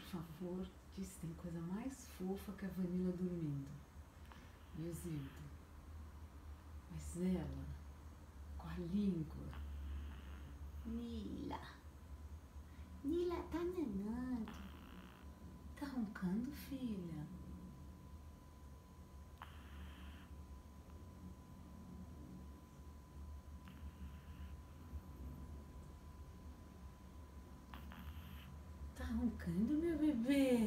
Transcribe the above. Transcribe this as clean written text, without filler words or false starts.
favor, diz se tem coisa mais fofa que a Vanilla dormindo. E o Zildo? Mas ela, com a língua. Nila. Nila tá nanando. Tá roncando, filha? Tá roncando, meu bebê?